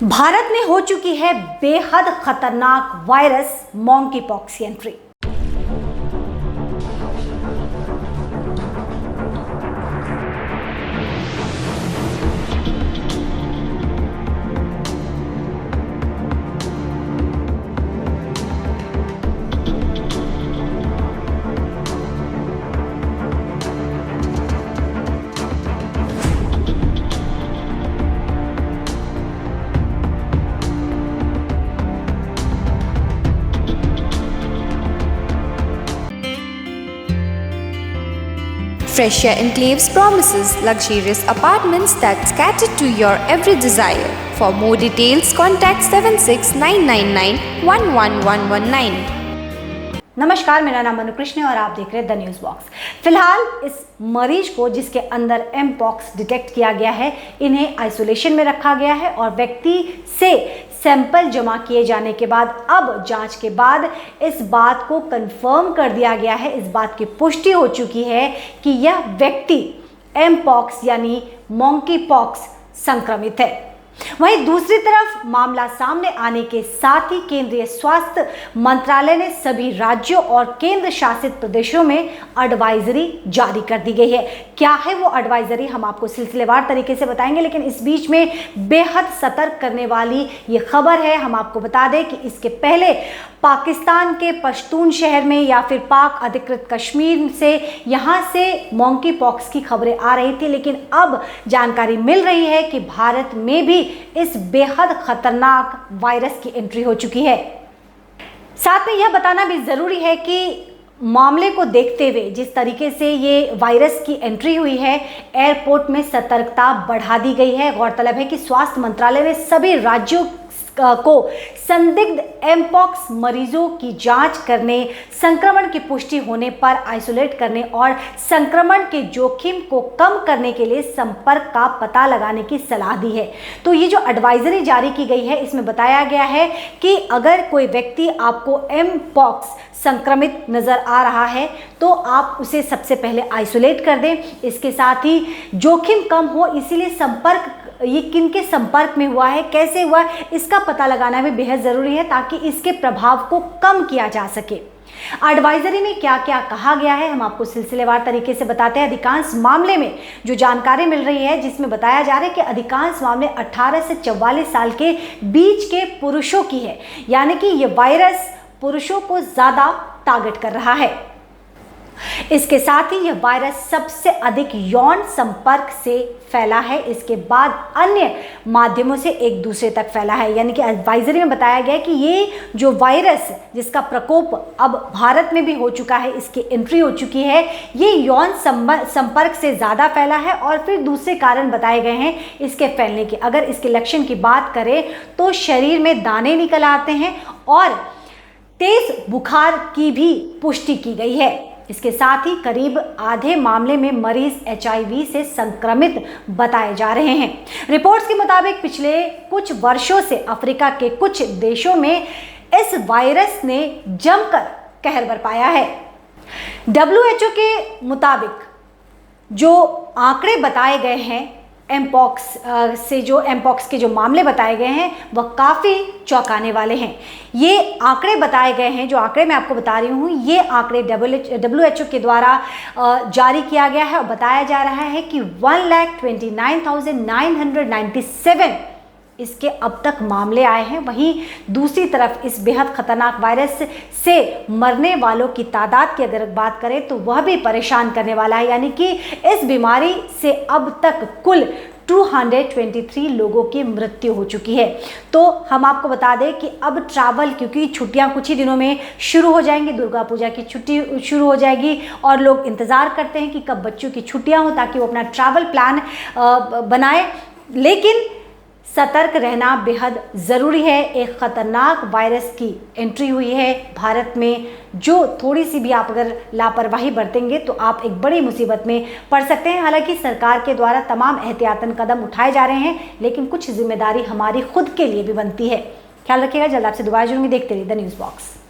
भारत में हो चुकी है बेहद खतरनाक वायरस मॉन्की पॉक्स की entry. Fresh Air Enclaves promises luxurious apartments that cater to your every desire. For more details, contact 7699911119. नमस्कार, मेरा नाम अनुकृष्ण है और आप देख रहे हैं द न्यूज़ बॉक्स। फिलहाल इस मरीज को जिसके अंदर एम पॉक्स डिटेक्ट किया गया है, इन्हें आइसोलेशन में रखा गया है और व्यक्ति से सैंपल जमा किए जाने के बाद अब जांच के बाद इस बात को कंफर्म कर दिया गया है, इस बात की पुष्टि हो चुकी है कि यह व्यक्ति एम पॉक्स यानी मॉन्की पॉक्स संक्रमित है। वहीं दूसरी तरफ मामला सामने आने के साथ ही केंद्रीय स्वास्थ्य मंत्रालय ने सभी राज्यों और केंद्र शासित प्रदेशों में एडवाइजरी जारी कर दी गई है। क्या है वो एडवाइजरी, हम आपको सिलसिलेवार तरीके से बताएंगे, लेकिन इस बीच में बेहद सतर्क करने वाली ये खबर है। हम आपको बता दें कि इसके पहले पाकिस्तान के पश्तून शहर में या फिर पाक अधिकृत कश्मीर से यहाँ से मॉन्की पॉक्स की खबरें आ रही थी, लेकिन अब जानकारी मिल रही है कि भारत में भी इस बेहद खतरनाक वायरस की एंट्री हो चुकी है। साथ में यह बताना भी जरूरी है कि मामले को देखते हुए जिस तरीके से ये वायरस की एंट्री हुई है, एयरपोर्ट में सतर्कता बढ़ा दी गई है। गौरतलब है कि स्वास्थ्य मंत्रालय ने सभी राज्यों को संदिग्ध एमपॉक्स मरीजों की जांच करने, संक्रमण की पुष्टि होने पर आइसोलेट करने और संक्रमण के जोखिम को कम करने के लिए संपर्क का पता लगाने की सलाह दी है। तो ये जो एडवाइजरी जारी की गई है, इसमें बताया गया है कि अगर कोई व्यक्ति आपको एमपॉक्स संक्रमित नजर आ रहा है तो आप उसे सबसे पहले आइसोलेट कर दें। इसके साथ ही जोखिम कम हो, इसीलिए ये किन के संपर्क में हुआ है, कैसे हुआ है, इसका पता लगाना भी बेहद ज़रूरी है ताकि इसके प्रभाव को कम किया जा सके। एडवाइजरी में क्या क्या कहा गया है, हम आपको सिलसिलेवार तरीके से बताते हैं। अधिकांश मामले में जो जानकारी मिल रही है, जिसमें बताया जा रहा है कि अधिकांश मामले 18 से 44 साल के बीच के पुरुषों की है, यानी कि ये वायरस पुरुषों को ज़्यादा टारगेट कर रहा है। इसके साथ ही यह वायरस सबसे अधिक यौन संपर्क से फैला है, इसके बाद अन्य माध्यमों से एक दूसरे तक फैला है। यानी कि एडवाइजरी में बताया गया है कि ये जो वायरस जिसका प्रकोप अब भारत में भी हो चुका है, इसकी एंट्री हो चुकी है, ये यौन संपर्क से ज़्यादा फैला है और फिर दूसरे कारण बताए गए हैं इसके फैलने के। अगर इसके लक्षण की बात करें तो शरीर में दाने निकल आते हैं और तेज बुखार की भी पुष्टि की गई है। इसके साथ ही करीब आधे मामले में मरीज HIV से संक्रमित बताए जा रहे हैं। रिपोर्ट्स के मुताबिक पिछले कुछ वर्षों से अफ्रीका के कुछ देशों में इस वायरस ने जमकर कहर बरपाया है। WHO के मुताबिक जो आंकड़े बताए गए हैं एमपॉक्स के जो मामले बताए गए हैं, वह काफ़ी चौंकाने वाले हैं। ये आंकड़े बताए गए हैं, जो आंकड़े मैं आपको बता रही हूँ, ये आंकड़े WHO के द्वारा जारी किया गया है और बताया जा रहा है कि 1,29,997 इसके अब तक मामले आए हैं। वहीं दूसरी तरफ इस बेहद खतरनाक वायरस से मरने वालों की तादाद की अगर बात करें तो वह भी परेशान करने वाला है। यानी कि इस बीमारी से अब तक कुल 223 लोगों की मृत्यु हो चुकी है। तो हम आपको बता दें कि अब ट्रैवल, क्योंकि छुट्टियां कुछ ही दिनों में शुरू हो जाएंगी, दुर्गा पूजा की छुट्टी शुरू हो जाएगी और लोग इंतज़ार करते हैं कि कब बच्चों की छुट्टियां हो ताकि वो अपना ट्रैवल प्लान बनाए। लेकिन सतर्क रहना बेहद ज़रूरी है। एक ख़तरनाक वायरस की एंट्री हुई है भारत में, जो थोड़ी सी भी आप अगर लापरवाही बरतेंगे तो आप एक बड़ी मुसीबत में पड़ सकते हैं। हालांकि सरकार के द्वारा तमाम एहतियातन कदम उठाए जा रहे हैं, लेकिन कुछ जिम्मेदारी हमारी खुद के लिए भी बनती है। ख्याल रखिएगा। जल्द आपसे दोबारा जुड़ूंगी। देखते रहिए द न्यूज़ बॉक्स।